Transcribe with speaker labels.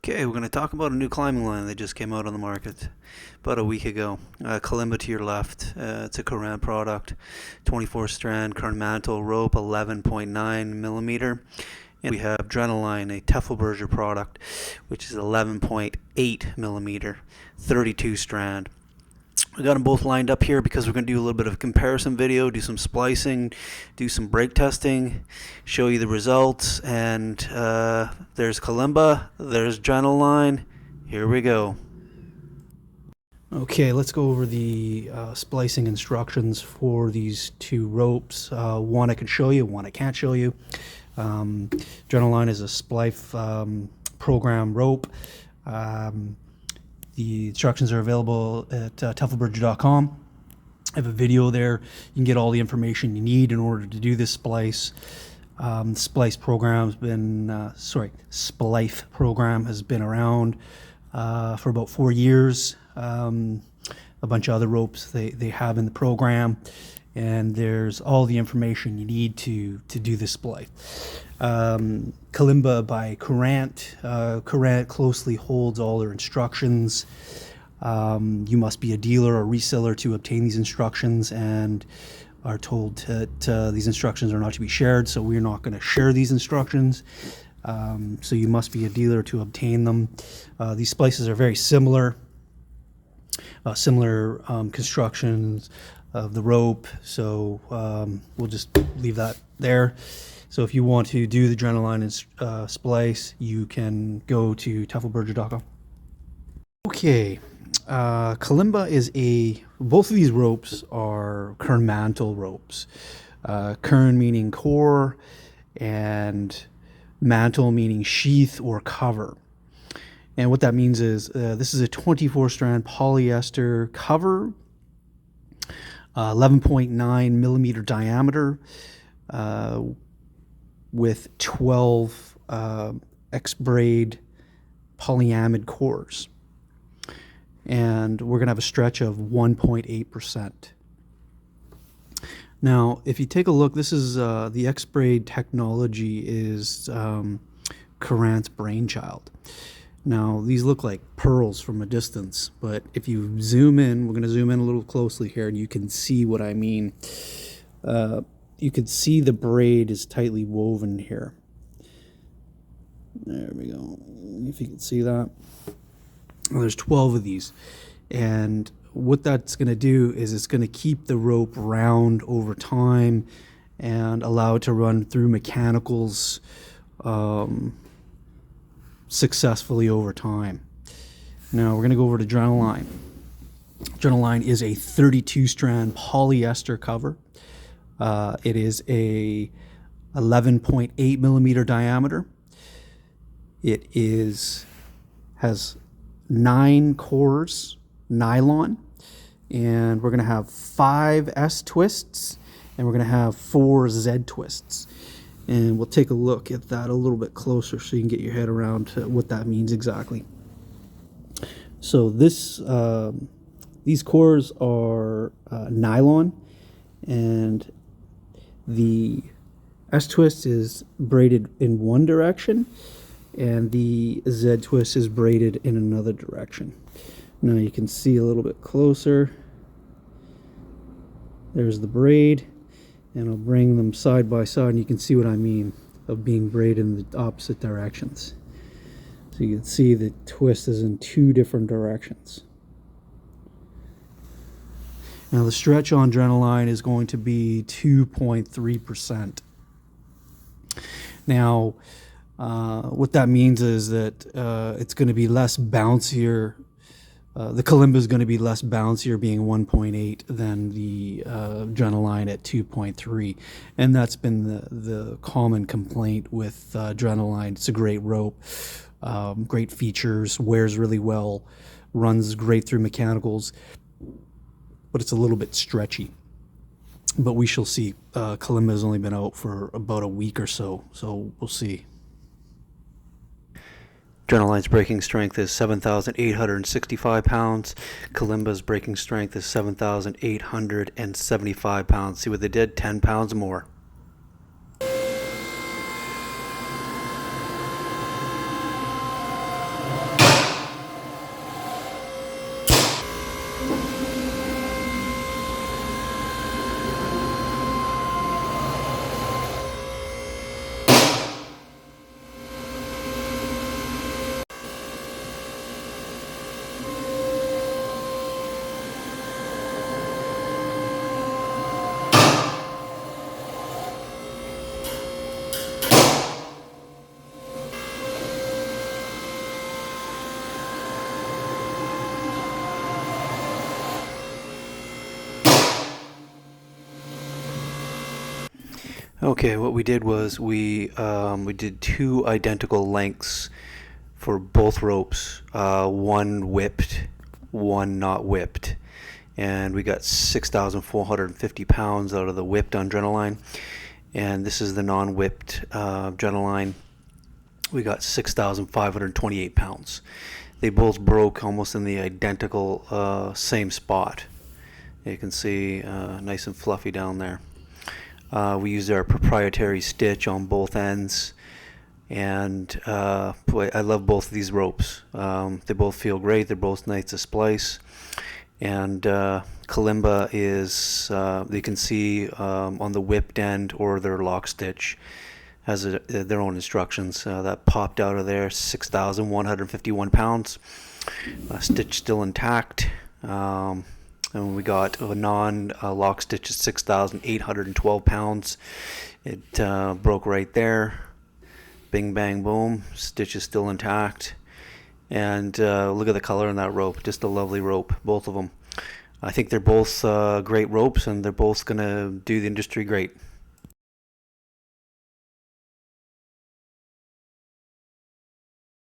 Speaker 1: Okay, we're going to talk about a new climbing line that just came out on the market about a week ago. Kalimba to your left. It's a Courant product, 24 strand Kern mantle rope, 11.9 millimeter. And we have Drenaline, a Teffelberger product, which is 11.8 millimeter, 32 strand. We got them both lined up here because we're going to do a little bit of a comparison video, do some splicing, do some brake testing, show you the results. And there's Kalimba, there's Drenaline. Here we go. Okay, let's go over the splicing instructions for these two ropes. One I can show you, one I can't show you. Drenaline is a splice program rope. The instructions are available at teffelberger.com. I have a video there. You can get all the information you need in order to do this splice. Splice program's been, Splice program has been around for about 4 years. A bunch of other ropes they have in the program, and there's all the information you need to do this splice. Kalimba by Courant. Courant closely holds all their instructions. You must be a dealer or reseller to obtain these instructions, and are told that these instructions are not to be shared, so we're not going to share these instructions. So you must be a dealer to obtain them. These splices are very similar. Similar constructions of the rope, so we'll just leave that there. So if you want to do the Drenaline splice, you can go to teffelberger.com. Okay, Kalimba is both of these ropes are Kern mantle ropes. Kern meaning core, and mantle meaning sheath or cover. And what that means is this is a 24 strand polyester cover, 11.9 millimeter diameter, with 12 X-braid polyamide cores. And we're going to have a stretch of 1.8%. Now, if you take a look, this is the X-braid technology is Courant's brainchild. Now, these look like pearls from a distance, but if you zoom in, we're going to zoom in a little closely here, and you can see what I mean. You can see the braid is tightly woven here. There we go. If you can see that. Well, there's 12 of these, and what that's going to do is it's going to keep the rope round over time and allow it to run through mechanicals successfully over time. Now we're going to go over to Drenaline. Drenaline is a 32 strand polyester cover. It is a 11.8 millimeter diameter. It has 9 cores nylon, and we're going to have 5 S twists, and we're going to have 4 Z twists. And we'll take a look at that a little bit closer so you can get your head around what that means exactly. So these cores are nylon, and the S-twist is braided in one direction, and the Z-twist is braided in another direction. Now you can see a little bit closer. There's the braid, and I'll bring them side by side, and you can see what I mean of being braided in the opposite directions. So you can see the twist is in 2 different directions. Now the stretch on Drenaline is going to be 2.3%. Now what that means is that it's going to be less bouncier. The Kalimba is going to be less bouncier, being 1.8, than the Drenaline at 2.3, and that's been the common complaint with Drenaline. It's a great rope, great features, wears really well, runs great through mechanicals, but it's a little bit stretchy. But we shall see. Kalimba has only been out for about a week or so we'll see. Drenaline's braking strength is 7,865 pounds. Kalimba's braking strength is 7,875 pounds. See what they did? 10 pounds more. Okay, what we did was we did two identical lengths for both ropes, one whipped, one not whipped, and we got 6,450 pounds out of the whipped on Drenaline, and this is the non-whipped Drenaline. We got 6,528 pounds. They both broke almost in the identical same spot. You can see nice and fluffy down there. We used our proprietary stitch on both ends, and boy, I love both of these ropes. They both feel great. They're both nice to splice. And Kalimba is, you can see on the whipped end or their lock stitch has their own instructions. That popped out of there, 6,151 pounds. Stitch still intact. And we got a non-lock stitch at 6,812 pounds. It broke right there. Bing, bang, boom. Stitch is still intact. And look at the color in that rope. Just a lovely rope, both of them. I think they're both great ropes, and they're both going to do the industry great.